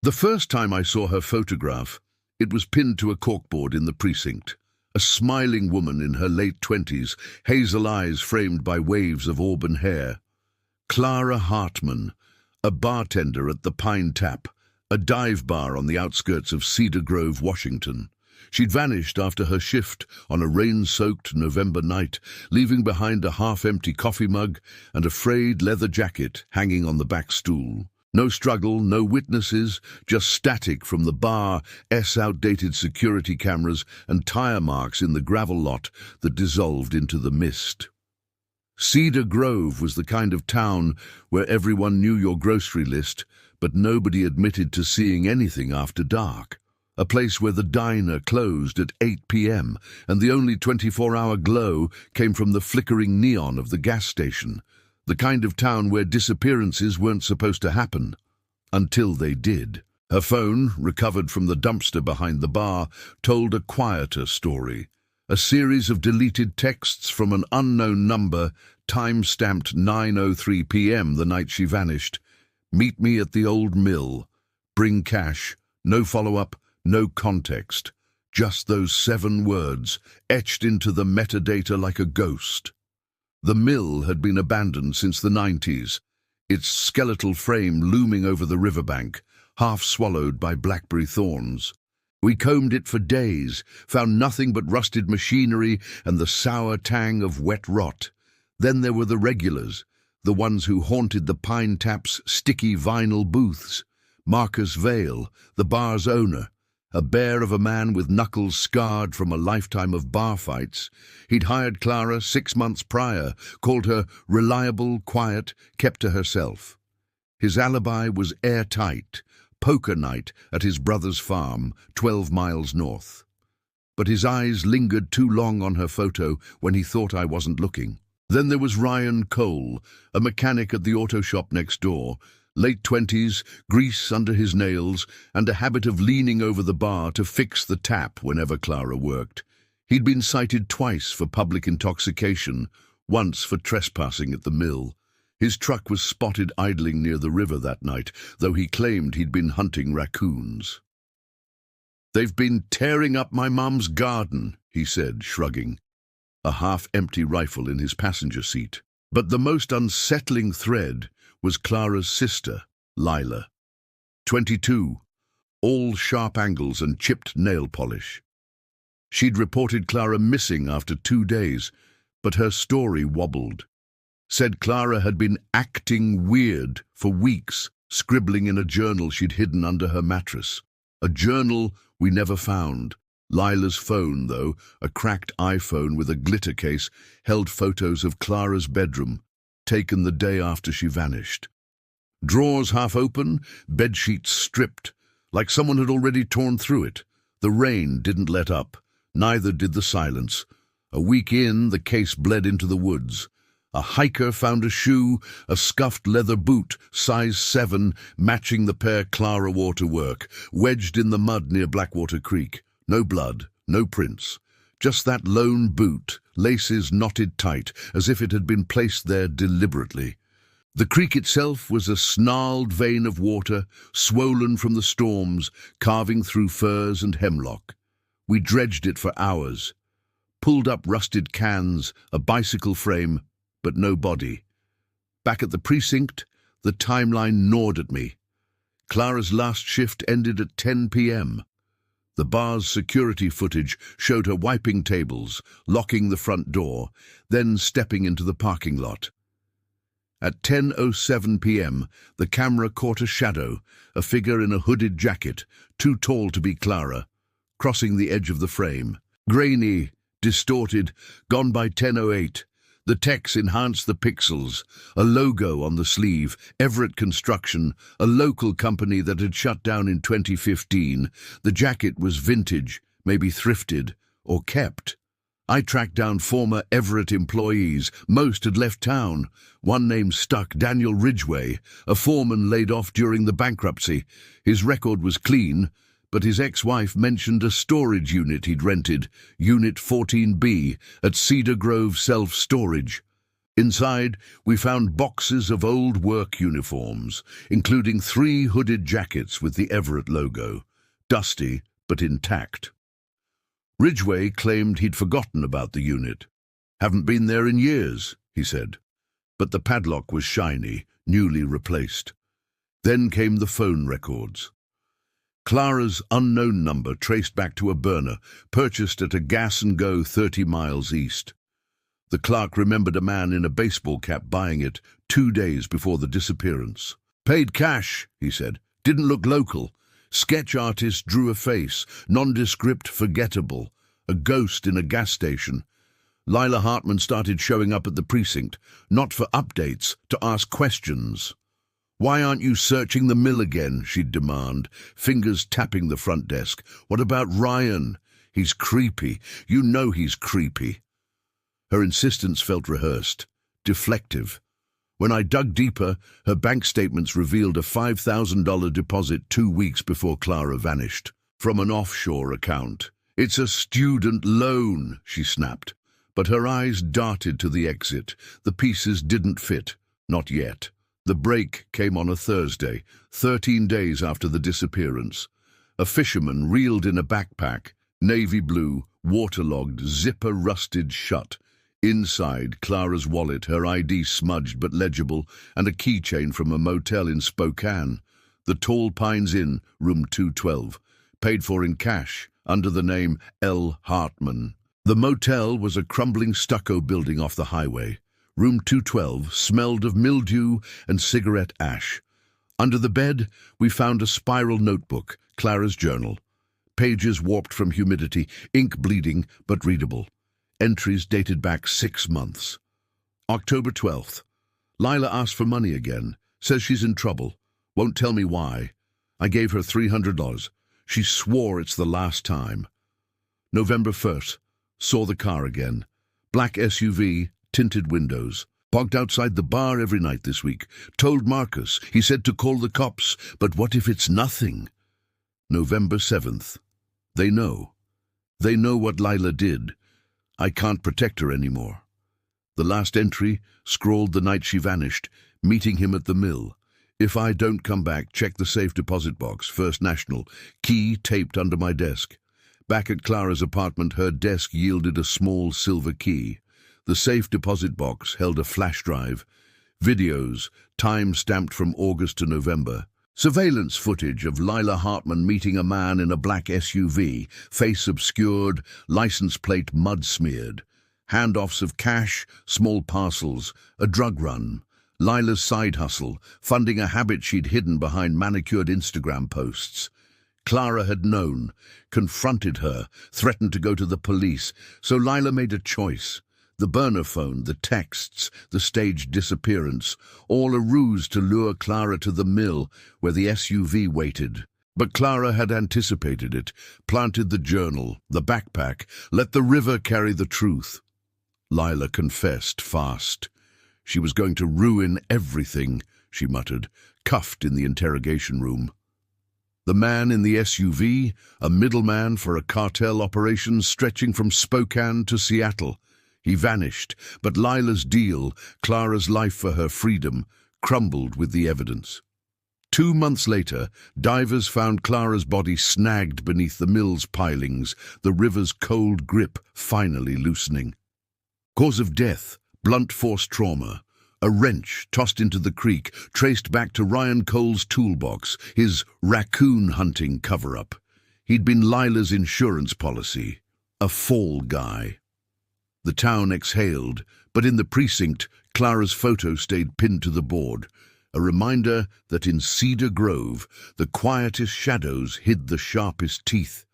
The first time I saw her photograph, it was pinned to a corkboard in the precinct. A smiling woman in her late 20s, hazel eyes framed by waves of auburn hair. Clara Hartman, a bartender at the Pine Tap, a dive bar on the outskirts of Cedar Grove, Washington. She'd vanished after her shift on a rain-soaked November night, leaving behind a half-empty coffee mug and a frayed leather jacket hanging on the back stool. No struggle, no witnesses, just static from the bar's outdated security cameras and tire marks in the gravel lot that dissolved into the mist. Cedar Grove was the kind of town where everyone knew your grocery list, but nobody admitted to seeing anything after dark. A place where the diner closed at 8 p.m. and the only 24-hour glow came from the flickering neon of the gas station. The kind of town where disappearances weren't supposed to happen, until they did. Her phone, recovered from the dumpster behind the bar, told a quieter story. A series of deleted texts from an unknown number, time-stamped 9:03 p.m. the night she vanished. Meet me at the old mill. Bring cash. No follow-up, no context. Just those 7 words, etched into the metadata like a ghost. The mill had been abandoned since the 90s, its skeletal frame looming over the riverbank, half swallowed by blackberry thorns. We combed it for days, found nothing but rusted machinery and the sour tang of wet rot. Then there were the regulars, the ones who haunted the Pine Tap's sticky vinyl booths. Marcus Vale, the bar's owner, a bear of a man with knuckles scarred from a lifetime of bar fights. He'd hired Clara 6 months prior, called her reliable, quiet, kept to herself. His alibi was airtight, poker night at his brother's farm, 12 miles north. But his eyes lingered too long on her photo when he thought I wasn't looking. Then there was Ryan Cole, a mechanic at the auto shop next door, late 20s, grease under his nails, and a habit of leaning over the bar to fix the tap whenever Clara worked. He'd been cited twice for public intoxication, once for trespassing at the mill. His truck was spotted idling near the river that night, though he claimed he'd been hunting raccoons. "They've been tearing up my mum's garden," he said, shrugging, a half-empty rifle in his passenger seat. But the most unsettling thread was Clara's sister, Lila. 22, all sharp angles and chipped nail polish. She'd reported Clara missing after 2 days, but her story wobbled. Said Clara had been acting weird for weeks, scribbling in a journal she'd hidden under her mattress. A journal we never found. Lila's phone, though, a cracked iPhone with a glitter case, held photos of Clara's bedroom, taken the day after she vanished. Drawers half open, bedsheets stripped, like someone had already torn through it. The rain didn't let up, neither did the silence. A week in, the case bled into the woods. A hiker found a shoe, a scuffed leather boot, size 7, matching the pair Clara wore to work, wedged in the mud near Blackwater Creek. No blood, no prints. Just that lone boot, laces knotted tight, as if it had been placed there deliberately. The creek itself was a snarled vein of water, swollen from the storms, carving through firs and hemlock. We dredged it for hours, pulled up rusted cans, a bicycle frame, but no body. Back at the precinct, the timeline gnawed at me. Clara's last shift ended at 10 p.m. The bar's security footage showed her wiping tables, locking the front door, then stepping into the parking lot. At 10:07 p.m., the camera caught a shadow, a figure in a hooded jacket, too tall to be Clara, crossing the edge of the frame. Grainy, distorted, gone by 10:08. The text enhanced the pixels, a logo on the sleeve, Everett Construction, a local company that had shut down in 2015. The jacket was vintage, maybe thrifted, or kept. I tracked down former Everett employees. Most had left town. One name stuck, Daniel Ridgway, a foreman laid off during the bankruptcy. His record was clean, but his ex-wife mentioned a storage unit he'd rented, Unit 14B, at Cedar Grove Self-Storage. Inside, we found boxes of old work uniforms, including 3 hooded jackets with the Everett logo, dusty but intact. Ridgway claimed he'd forgotten about the unit. "Haven't been there in years," he said. But the padlock was shiny, newly replaced. Then came the phone records. Clara's unknown number traced back to a burner, purchased at a gas and go 30 miles east. The clerk remembered a man in a baseball cap buying it 2 days before the disappearance. "Paid cash," he said. "Didn't look local. Sketch artist drew a face, nondescript, forgettable. A ghost in a gas station." Lila Hartman started showing up at the precinct, not for updates, to ask questions. "Why aren't you searching the mill again?" she'd demand, fingers tapping the front desk. "What about Ryan? He's creepy. You know he's creepy." Her insistence felt rehearsed, deflective. When I dug deeper, her bank statements revealed a $5,000 deposit 2 weeks before Clara vanished, from an offshore account. "It's a student loan," she snapped. But her eyes darted to the exit. The pieces didn't fit. Not yet. The break came on a Thursday, 13 days after the disappearance. A fisherman reeled in a backpack, navy blue, waterlogged, zipper rusted shut. Inside, Clara's wallet, her ID smudged but legible, and a keychain from a motel in Spokane. The Tall Pines Inn, room 212, paid for in cash, under the name L. Hartman. The motel was a crumbling stucco building off the highway. Room 212 smelled of mildew and cigarette ash. Under the bed, we found a spiral notebook, Clara's journal. Pages warped from humidity, ink bleeding but readable. Entries dated back 6 months. October 12th. Lila asked for money again. Says she's in trouble. Won't tell me why. I gave her $300. She swore it's the last time. November 1st. Saw the car again. Black SUV, tinted windows. Parked outside the bar every night this week. Told Marcus. He said to call the cops. But what if it's nothing? November 7th. They know. They know what Lila did. I can't protect her anymore. The last entry, scrawled the night she vanished, meeting him at the mill. If I don't come back, check the safe deposit box, First National. Key taped under my desk. Back at Clara's apartment, her desk yielded a small silver key. The safe deposit box held a flash drive. Videos, time stamped from August to November. Surveillance footage of Lila Hartman meeting a man in a black SUV, face obscured, license plate mud-smeared. Handoffs of cash, small parcels, a drug run. Lila's side hustle, funding a habit she'd hidden behind manicured Instagram posts. Clara had known, confronted her, threatened to go to the police, so Lila made a choice. The burner phone, the texts, the staged disappearance, all a ruse to lure Clara to the mill where the SUV waited. But Clara had anticipated it, planted the journal, the backpack, let the river carry the truth. Lila confessed fast. She was going to ruin everything, she muttered, cuffed in the interrogation room. The man in the SUV, a middleman for a cartel operation stretching from Spokane to Seattle. He vanished, but Lila's deal, Clara's life for her freedom, crumbled with the evidence. 2 months later, divers found Clara's body snagged beneath the mill's pilings, the river's cold grip finally loosening. Cause of death, blunt force trauma. A wrench tossed into the creek, traced back to Ryan Cole's toolbox, his raccoon hunting cover-up. He'd been Lila's insurance policy. A fall guy. The town exhaled, but in the precinct, Clara's photo stayed pinned to the board, a reminder that in Cedar Grove, the quietest shadows hid the sharpest teeth.